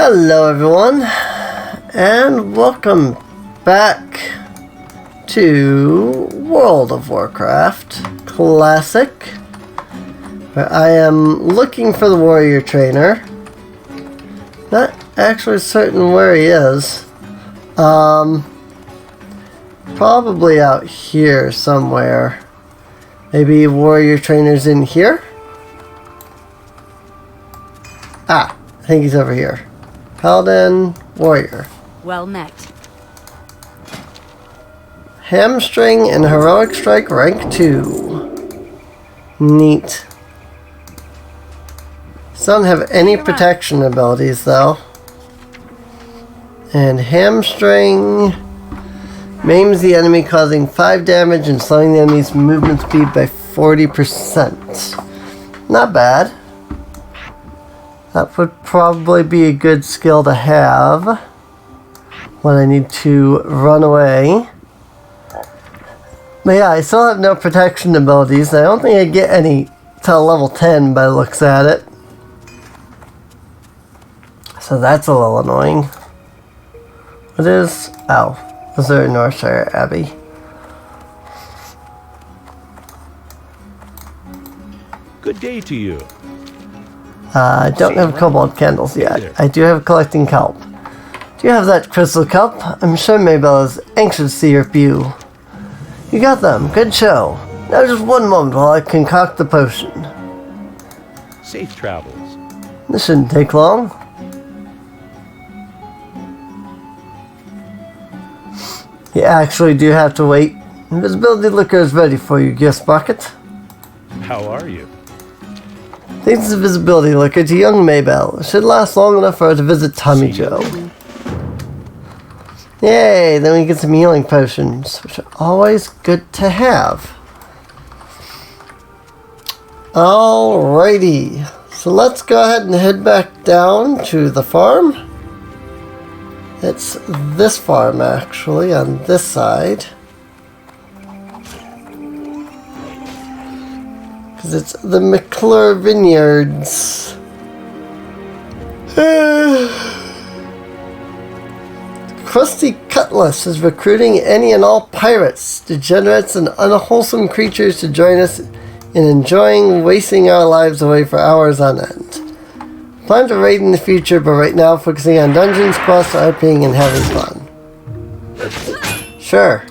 Hello everyone, and welcome back to World of Warcraft Classic, where I am looking for the warrior trainer. Not actually certain where he is. Probably out here somewhere. Maybe warrior trainer's in here? Ah, I think he's over here. Paladin, warrior. Well met. Hamstring and heroic strike rank 2. Neat. Doesn't have any protection abilities though. And hamstring maims the enemy, causing 5 damage and slowing the enemy's movement speed by 40%. Not bad. That would probably be a good skill to have when I need to run away. But yeah, I still have no protection abilities. I don't think I get any till level 10 by the looks at it. So that's a little annoying. What is... oh, is there a Northshire Abbey? Good day to you. I don't have kobold candles yet. I do have collecting kelp. Do you have that crystal kelp? I'm sure Mabel is anxious to see your view. You got them. Good show. Now just one moment while I concoct the potion. Safe travels. This shouldn't take long. You actually do have to wait. Invisibility liquor is ready for you, guest bucket. How are you? Thanks to visibility liquor to young Mabel. It should last long enough for her to visit Tommy Joe. Yay, then we get some healing potions, which are always good to have. Alrighty, so let's go ahead and head back down to the farm. It's this farm actually, on this side. It's the McClure Vineyards. Krusty Cutlass is recruiting any and all pirates, degenerates, and unwholesome creatures to join us in enjoying wasting our lives away for hours on end. Plan to raid in the future, but right now focusing on dungeons, quests, RPing, and having fun. Sure.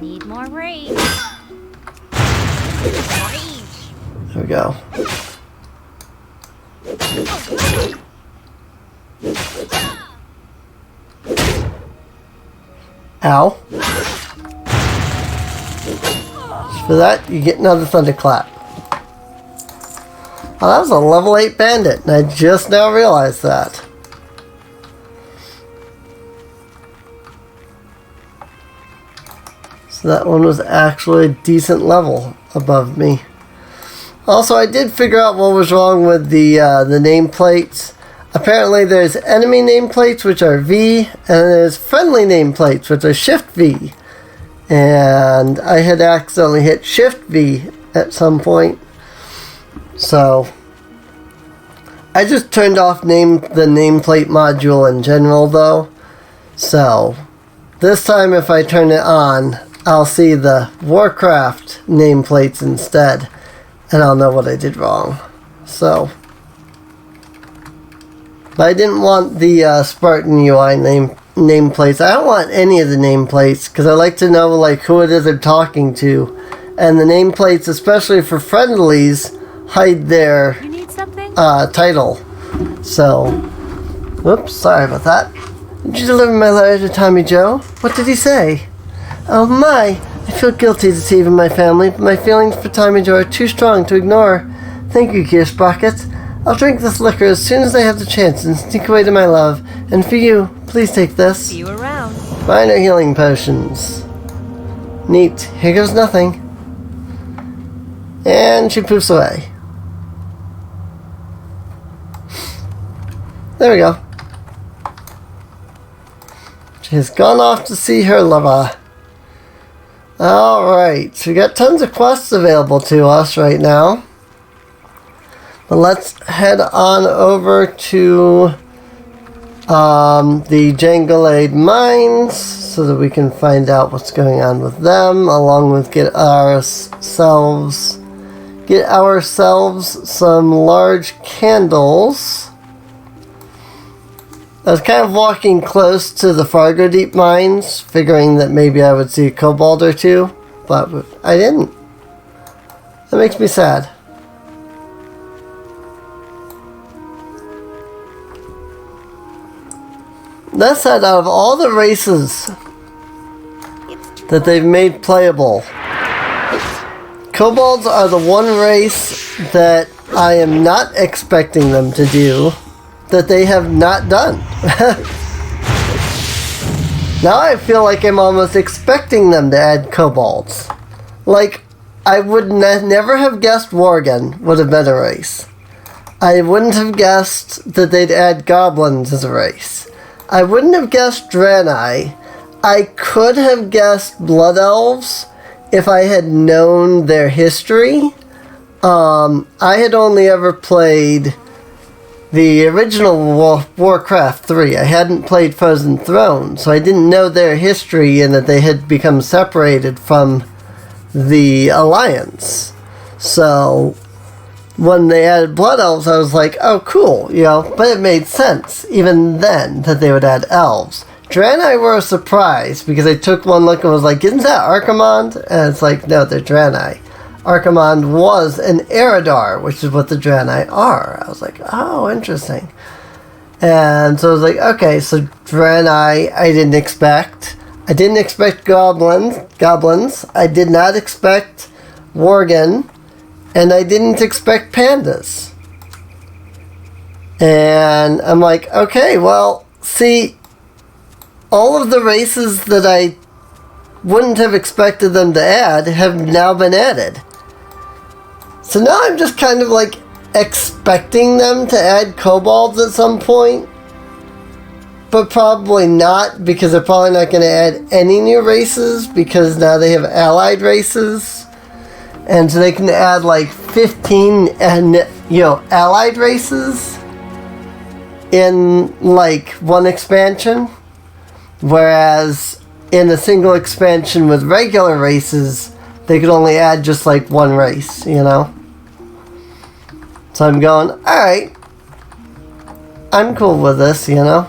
Need more rage. There we go. Ow. Just for that, you get another thunderclap. Oh, that was a level 8 bandit, and I just now realized that. So that one was actually a decent level above me. Also, I did figure out what was wrong with the nameplates. Apparently, there's enemy nameplates, which are V, and there's friendly nameplates, which are Shift V. And I had accidentally hit Shift V at some point. So, I just turned off the nameplate module in general, though. So, this time if I turn it on, I'll see the Warcraft nameplates instead. And I'll know what I did wrong. So. But I didn't want the Spartan UI nameplates. I don't want any of the nameplates, because I like to know like who it is I'm talking to. And the nameplates, especially for friendlies, hide their title. So. Whoops, sorry about that. Did you deliver my letter to Tommy Joe? What did he say? Oh my! I feel guilty deceiving my family, but my feelings for Tommy Joe are too strong to ignore. Thank you, Gear Sprocket. I'll drink this liquor as soon as I have the chance and sneak away to my love. And for you, please take this. See you around. Minor healing potions. Neat. Here goes nothing. And she poofs away. There we go. She has gone off to see her lover. Alright, so we got tons of quests available to us right now. But let's head on over to the Jangolade Mines so that we can find out what's going on with them, along with get ourselves some large candles. I was kind of walking close to the Fargo Deep Mines, figuring that maybe I would see a kobold or two, but I didn't. That makes me sad. That said, out of all the races that they've made playable, kobolds are the one race that I am not expecting them to do, that they have not done. Now I feel like I'm almost expecting them to add kobolds. Like, I would never have guessed Worgen would have been a race. I wouldn't have guessed that they'd add goblins as a race. I wouldn't have guessed Draenei. I could have guessed Blood Elves if I had known their history. I had only ever played the original Warcraft 3. I hadn't played Frozen Throne, so I didn't know their history and that they had become separated from the Alliance. So when they added Blood Elves, I was like, oh, cool, you know, but it made sense, even then, that they would add elves. Draenei were a surprise, because I took one look and was like, isn't that Archimonde? And it's like, no, they're Draenei. Archimonde was an Eridar, which is what the Draenei are. I was like, oh, interesting. And so I was like, okay, so Draenei I didn't expect. I didn't expect goblins. I did not expect Worgen. And I didn't expect pandas. And I'm like, okay, well, see, all of the races that I wouldn't have expected them to add have now been added. So now I'm just kind of like expecting them to add kobolds at some point. But probably not, because they're probably not going to add any new races, because now they have allied races. And so they can add like 15 allied races in like one expansion. Whereas in a single expansion with regular races, they could only add just like one race, you know? So I'm going, alright, I'm cool with this, you know?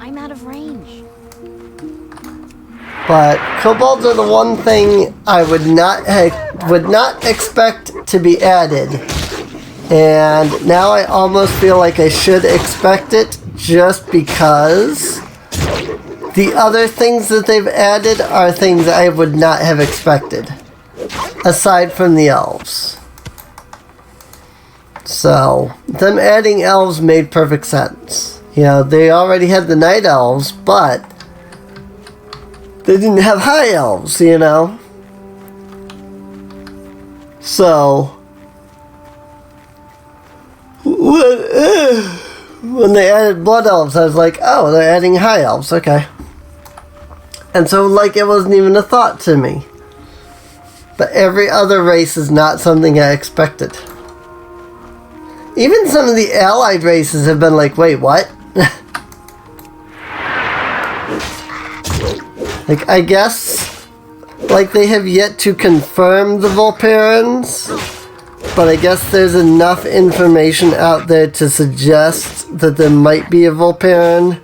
I'm out of range. But kobolds are the one thing I would not expect to be added. And now I almost feel like I should expect it, just because the other things that they've added are things I would not have expected, aside from the elves. So, them adding elves made perfect sense. You know, they already had the night elves, but they didn't have high elves, you know? So, when they added blood elves, I was like, oh, they're adding high elves, okay. And so, like, it wasn't even a thought to me. But every other race is not something I expected. Even some of the allied races have been like, wait, what? Like, I guess, like, they have yet to confirm the Volperans, but I guess there's enough information out there to suggest that there might be a Volperan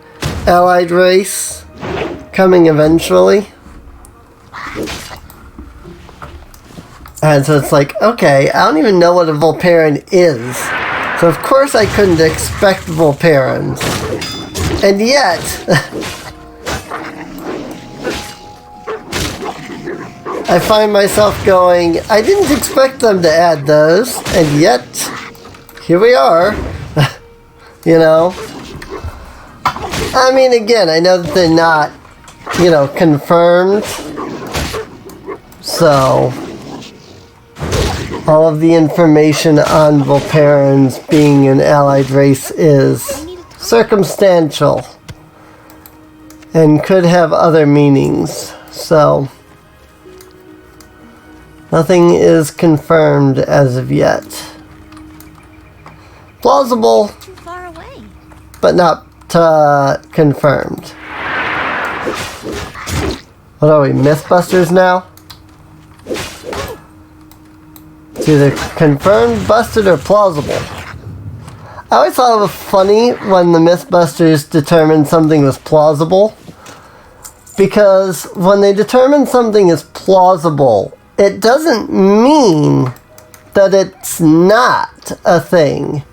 allied race coming eventually. And so it's like, okay, I don't even know what a Volperan is. So of course I couldn't expect Volperans. And yet, I find myself going, I didn't expect them to add those, and yet, here we are. You know? I mean, again, I know that they're not, you know, confirmed. So, all of the information on Volperans being an allied race is circumstantial and could have other meanings. So, nothing is confirmed as of yet. plausible, Too far away. but not confirmed. What are we, Mythbusters now? It's either confirmed, busted, or plausible. I always thought it was funny when the Mythbusters determined something was plausible. Because when they determine something is plausible, it doesn't mean that it's not a thing.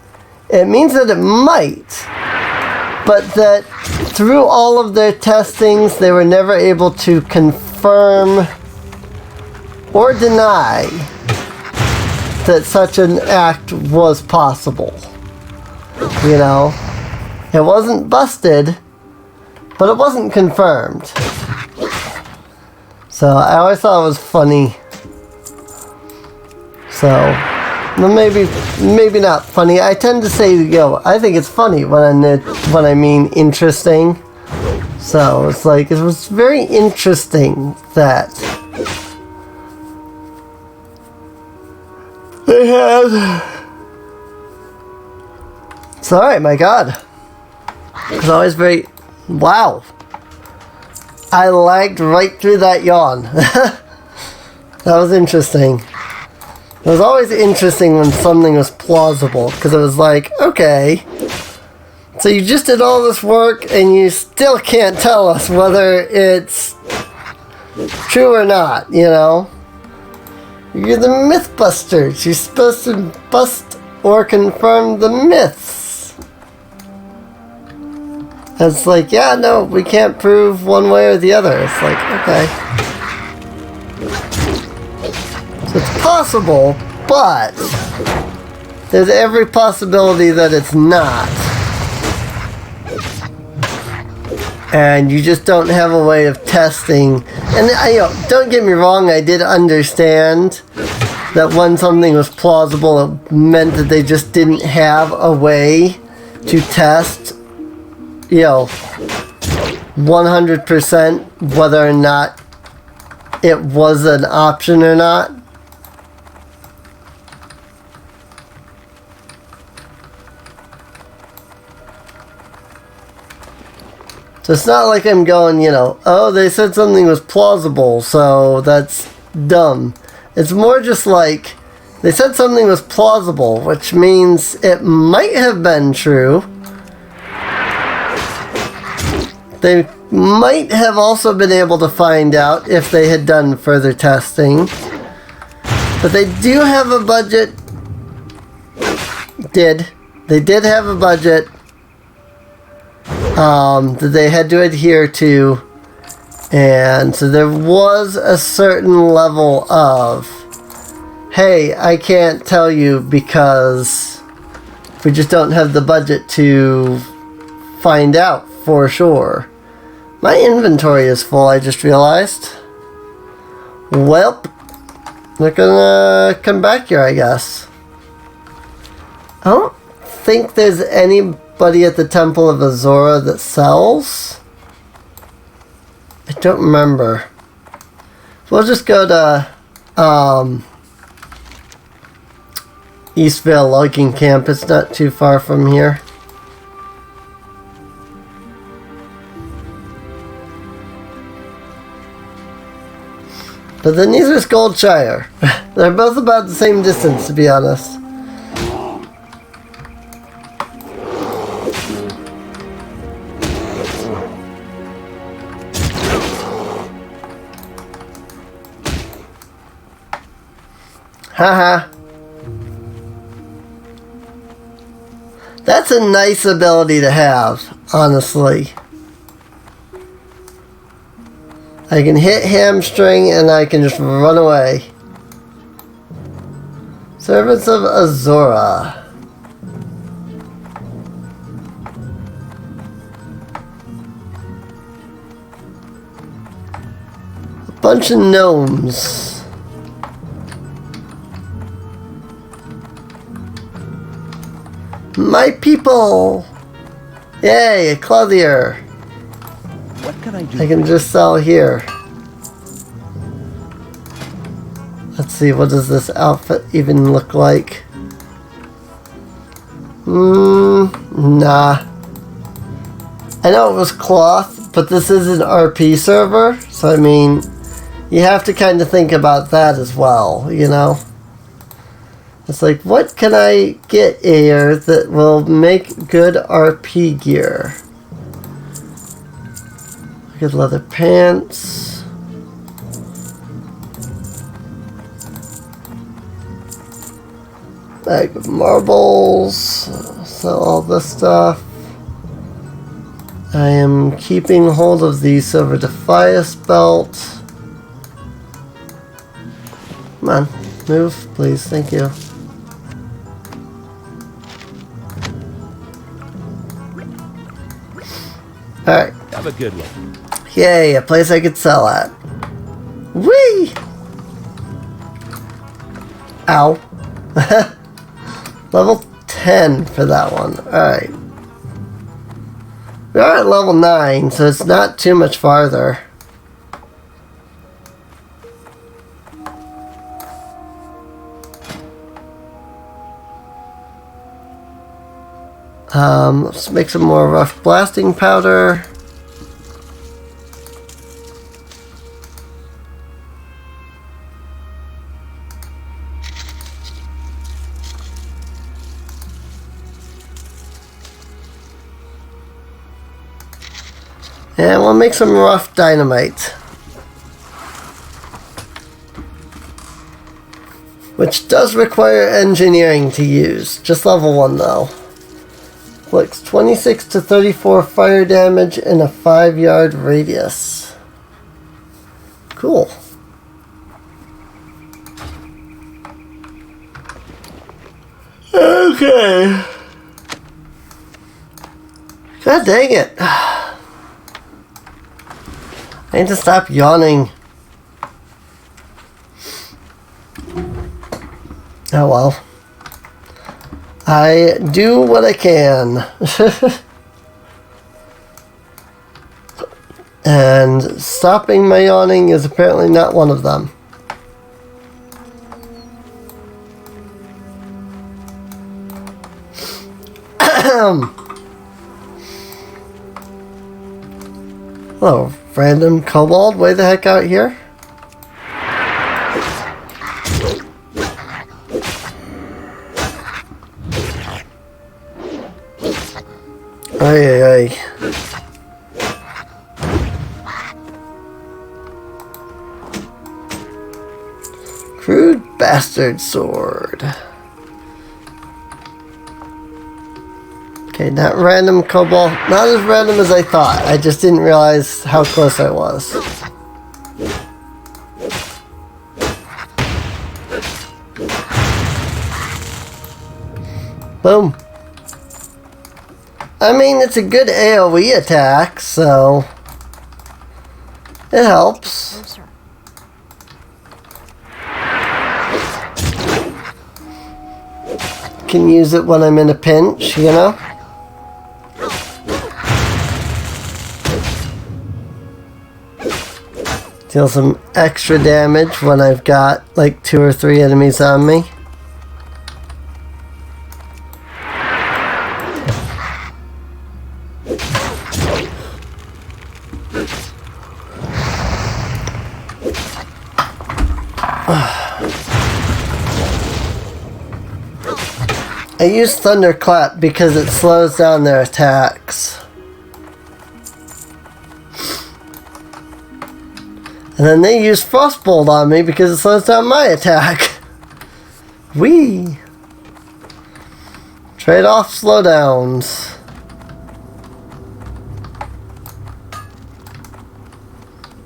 It means that it might. But that through all of their testings, they were never able to confirm or deny that such an act was possible. You know? It wasn't busted, but it wasn't confirmed. So I always thought it was funny. So, well, maybe not funny. I tend to say, I think it's funny when I mean interesting. So it's like, it was very interesting that they had. It's alright, my God. It's always very. Wow. I lagged right through that yawn. That was interesting. It was always interesting when something was plausible, because it was like, okay, so you just did all this work and you still can't tell us whether it's true or not, you know? You're the Mythbusters. You're supposed to bust or confirm the myths. It's like, yeah, no, we can't prove one way or the other. It's like, okay. So it's possible, but there's every possibility that it's not. And you just don't have a way of testing. And don't get me wrong, I did understand that when something was plausible, it meant that they just didn't have a way to test, 100% whether or not it was an option or not. So it's not like I'm going, oh, they said something was plausible, so that's dumb. It's more just like, they said something was plausible, which means it might have been true. They might have also been able to find out if they had done further testing. But they do have a budget. They did have a budget that they had to adhere to, and so there was a certain level of, hey, I can't tell you because we just don't have the budget to find out for sure. My inventory is full, I just realized. Welp, they're gonna come back here, I guess. I don't think there's anybody at the Temple of Azora that sells. I don't remember. We'll just go to Eastvale Logging Camp. It's not too far from here. But then these are Goldshire. They're both about the same distance, to be honest. Haha. That's a nice ability to have, honestly. I can hit hamstring and I can just run away. Servants of Azora. A bunch of gnomes. My people! Yay, a clothier. What can I do? I can just sell here. Let's see, what does this outfit even look like? Nah. I know it was cloth, but this is an RP server, so I mean, you have to kind of think about that as well, you know? It's like, what can I get here that will make good RP gear? Good leather pants. Bag of marbles. Sell all this stuff. I am keeping hold of the Silver Defias belt. Come on, move, please. Thank you. Alright. Have a good one. Yay, a place I could sell at. Whee! Ow. Level 10 for that one. Alright. We are at level 9, so it's not too much farther. Let's make some more rough blasting powder. And we'll make some rough dynamite. Which does require engineering to use. Just level 1 though. Inflicts 26 to 34 fire damage in a 5-yard radius. Cool. Okay. God dang it. I need to stop yawning. Oh well. I do what I can. And stopping my yawning is apparently not one of them. Hello, random kobold. Way the heck out here? Ay, ay, ay. Crude bastard sword. Okay, not random kobold. Not as random as I thought. I just didn't realize how close I was. Boom. I mean, it's a good AoE attack, so it helps. Closer. Can use it when I'm in a pinch, you know? Deal some extra damage when I've got like 2 or 3 enemies on me. I use Thunderclap because it slows down their attacks. And then they use Frostbolt on me because it slows down my attack. Whee! Trade off slowdowns.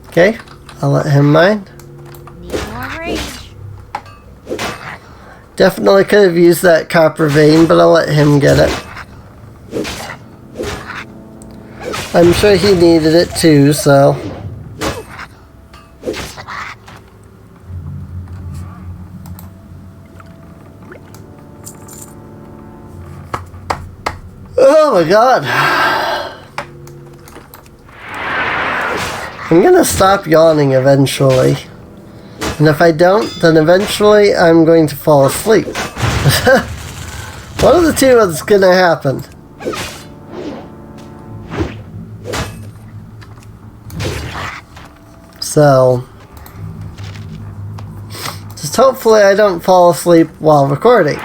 Okay, I'll let him mind. Need more rage. Definitely could have used that copper vein, but I'll let him get it. I'm sure he needed it too, so. Oh my god. I'm gonna stop yawning eventually. And if I don't, then eventually I'm going to fall asleep. One of the two is gonna happen. So, just hopefully I don't fall asleep while recording.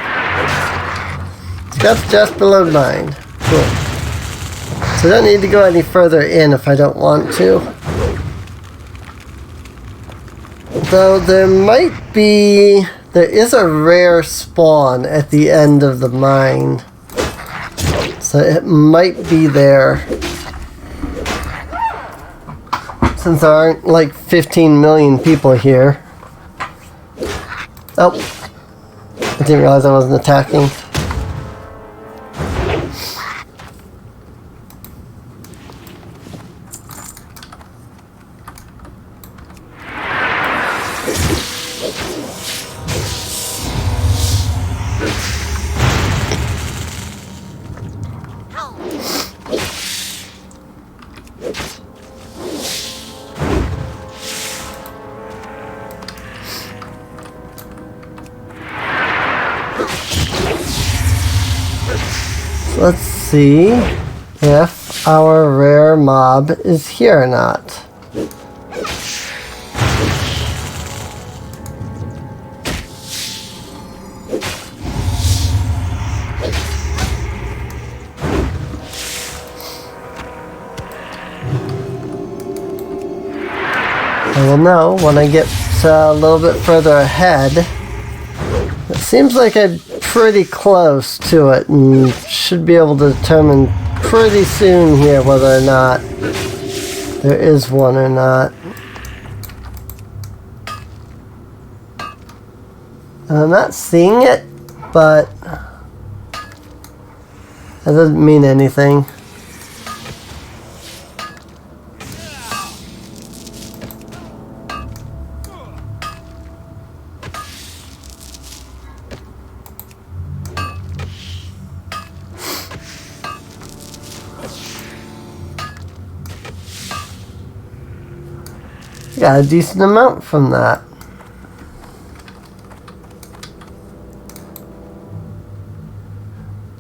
That's just below 9. Cool. So I don't need to go any further in if I don't want to. Though there is a rare spawn at the end of the mine. So it might be there. Since there aren't like 15 million people here. Oh. I didn't realize I wasn't attacking. Let's see if our rare mob is here or not. I will know when I get a little bit further ahead. It seems like I'm pretty close to it and should be able to determine pretty soon here whether or not there is one or not. And I'm not seeing it, but that doesn't mean anything. Got a decent amount from that.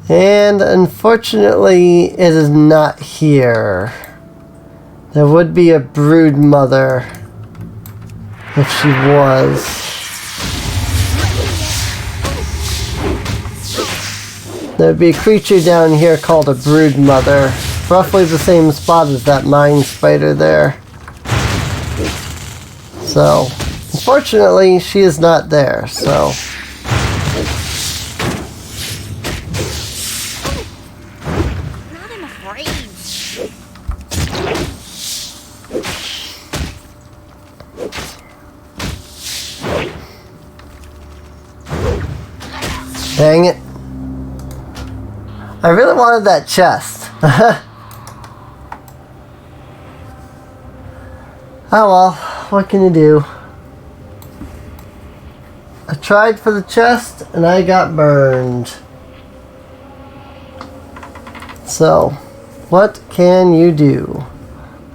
And unfortunately, it is not here. There would be a brood mother if she was. There'd be a creature down here called a brood mother, roughly the same spot as that mine spider there. So, unfortunately, she is not there, so. Not in a rage. Dang it. I really wanted that chest. Oh well, what can you do? I tried for the chest and I got burned. So, what can you do?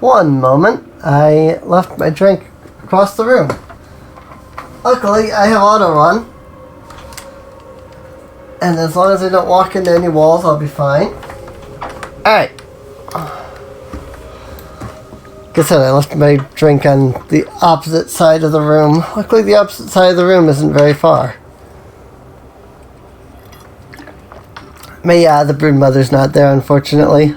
One moment, I left my drink across the room. Luckily, I have auto run. And as long as I don't walk into any walls, I'll be fine. Alright. Like I said, I left my drink on the opposite side of the room. Luckily, the opposite side of the room isn't very far. But yeah, the brood mother's not there, unfortunately.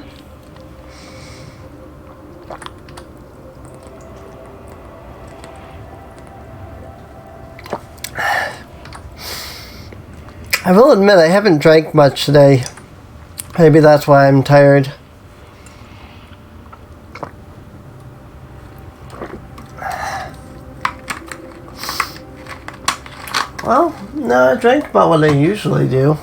I will admit, I haven't drank much today. Maybe that's why I'm tired. Well, no, I drank about what I usually do.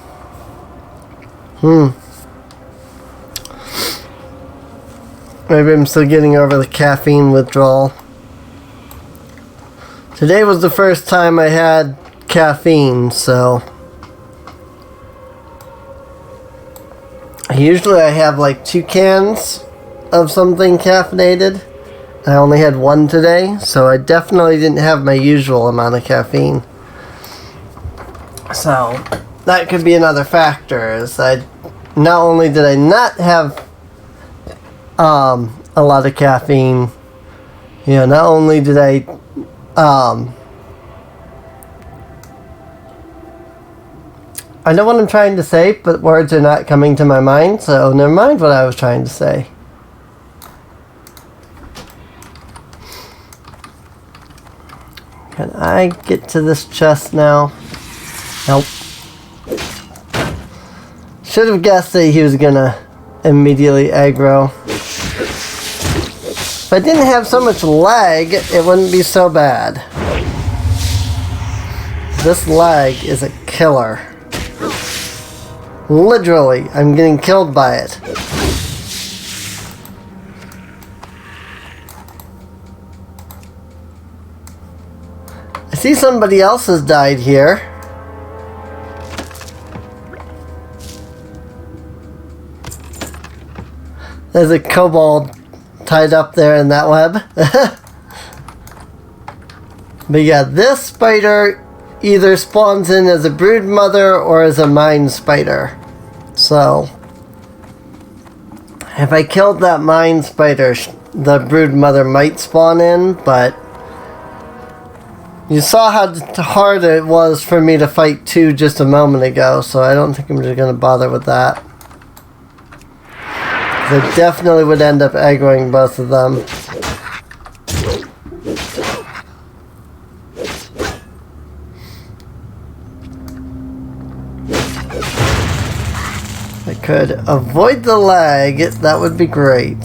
Maybe I'm still getting over the caffeine withdrawal. Today was the first time I had caffeine, so. Usually I have like 2 cans of something caffeinated. I only had 1 today, so I definitely didn't have my usual amount of caffeine. So, that could be another factor. Is I not only did I not have a lot of caffeine, you know, not only did I know what I'm trying to say, but words are not coming to my mind, so never mind what I was trying to say. Can I get to this chest now? Nope. Should have guessed that he was gonna immediately aggro. If I didn't have so much lag, it wouldn't be so bad. This lag is a killer. Literally, I'm getting killed by it. I see somebody else has died here. There's a kobold tied up there in that web. But yeah, this spider either spawns in as a brood mother or as a mine spider. So, if I killed that mine spider, the brood mother might spawn in, but you saw how hard it was for me to fight two just a moment ago, so I don't think I'm just going to bother with that. I definitely would end up aggroing both of them. If I could avoid the lag, that would be great.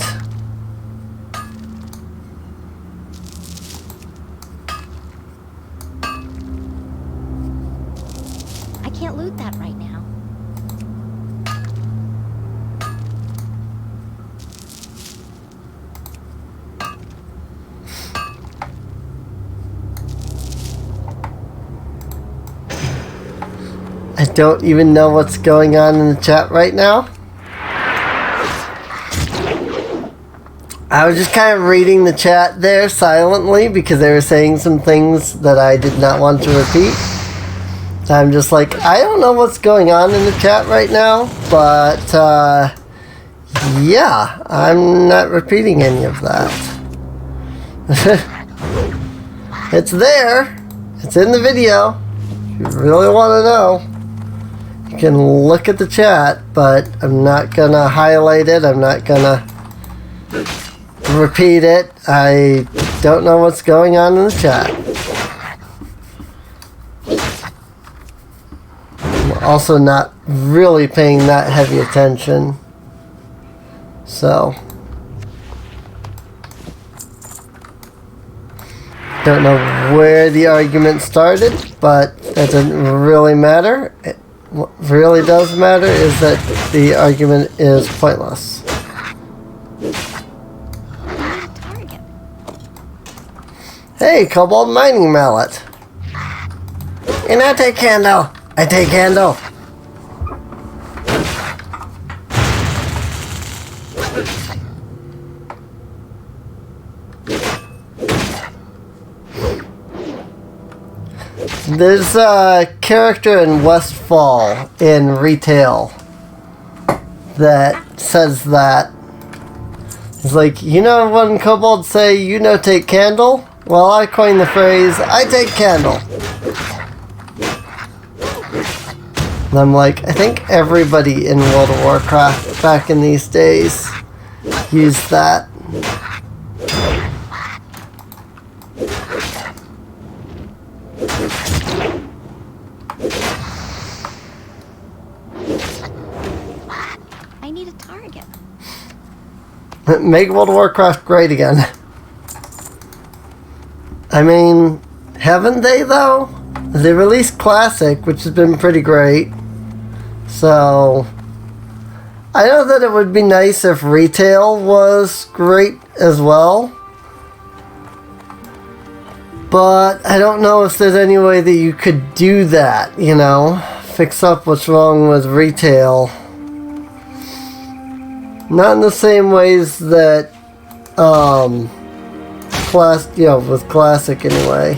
I can't loot that right now. I don't even know what's going on in the chat right now. I was just kind of reading the chat there silently because they were saying some things that I did not want to repeat. I'm just like, I don't know what's going on in the chat right now, but yeah, I'm not repeating any of that. It's there. It's in the video. If you really want to know, you can look at the chat, but I'm not gonna highlight it. I'm not gonna repeat it. I don't know what's going on in the chat. I'm also not really paying that heavy attention. So, don't know where the argument started, but that doesn't really matter. What really does matter is that the argument is pointless. Target. Hey, Kobold Mining Mallet. And I take candle. I take candle. There's a character in Westfall in retail that says that. It's like, you know when kobolds say, you know, take candle? Well, I coined the phrase, I take candle. And I'm like, I think everybody in World of Warcraft back in these days used that. I need a target. Make World of Warcraft great again. I mean, haven't they though? They released Classic, which has been pretty great. So, I know that it would be nice if retail was great as well. But I don't know if there's any way that you could do that, you know? Fix up what's wrong with retail. Not in the same ways that, with Classic anyway.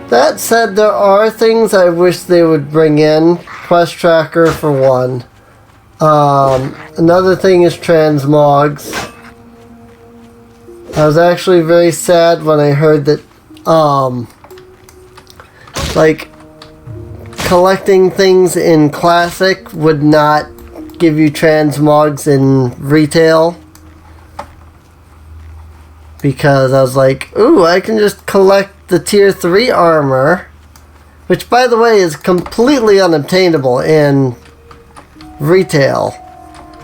That said, there are things I wish they would bring in quest tracker for one. Another thing is transmogs. I was actually very sad when I heard that, like, collecting things in Classic would not give you transmogs in retail. Because I was like, ooh, I can just collect the tier 3 armor, which by the way is completely unobtainable in retail.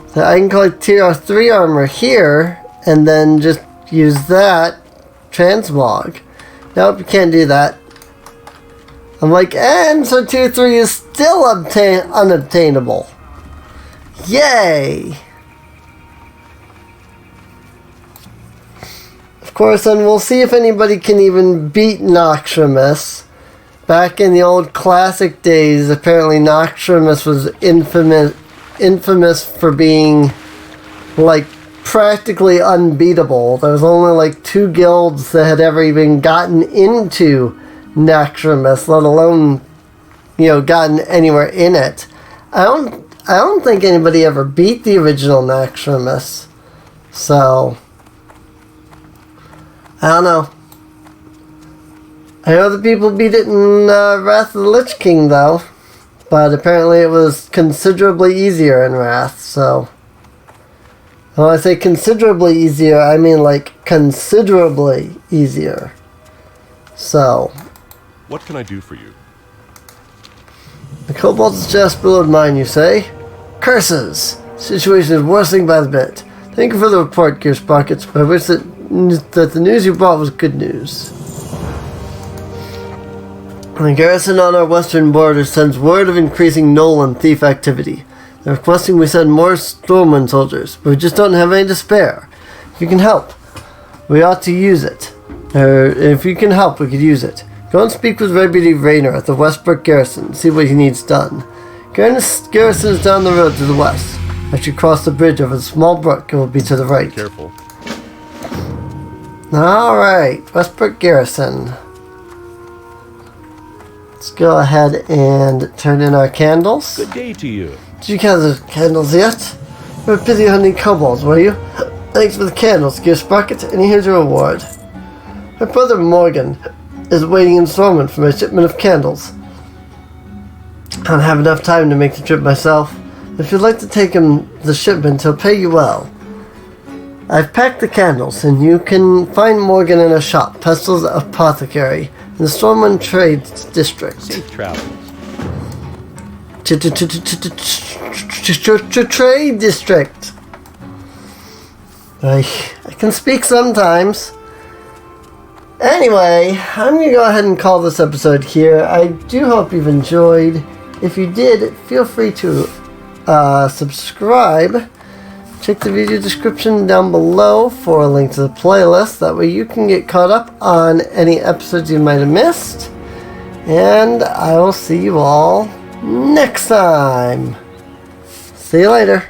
So I can collect tier 3 armor here and then just use that transmog. Nope, you can't do that. I'm like, and so tier 3 is still unobtainable. Yay! Of course, and we'll see if anybody can even beat Noxtramus. Back in the old classic days, apparently Noxtramus was infamous for being, like, practically unbeatable. There was only, like, 2 guilds that had ever even gotten into Noxtramus, let alone, gotten anywhere in it. I don't think anybody ever beat the original Noxtramus. So, I don't know. I know the people beat it in Wrath of the Lich King, though. But apparently it was considerably easier in Wrath, so... When I say considerably easier, I mean, like, considerably easier. So... What can I do for you? The Kobolds just below mine, you say? Curses! Situation is worsening by the bit. Thank you for the report, Gear Sprockets, but I wish that the news you brought was good news. The garrison on our western border sends word of increasing gnoll and thief activity. They're requesting we send more Stormwind soldiers, but we just don't have any to spare. If you can help, we ought to use it. Or if you can help, we could use it. Go and speak with Deputy Raynor at the Westbrook garrison and see what he needs done. Garrison is down the road to the west. As you cross the bridge over the small brook, it will be to the right. Careful. Alright, Westbrook garrison. Let's go ahead and turn in our candles. Good day to you. Did you count the candles yet? You were busy hunting kobolds, were you? Thanks for the candles, Gear Sprocket, and here's your reward. My brother Morgan is waiting in Stormwind for my shipment of candles. I don't have enough time to make the trip myself. If you'd like to take him the shipment, he'll pay you well. I've packed the candles, and you can find Morgan in a shop, Pestil's Apothecary, in the Stormwind Trade District. Safe travels. Trade District. I can speak sometimes. Anyway, I'm going to go ahead and call this episode here. I do hope you've enjoyed. If you did, feel free to subscribe. Check the video description down below for a link to the playlist. That way you can get caught up on any episodes you might have missed. And I will see you all next time. See you later.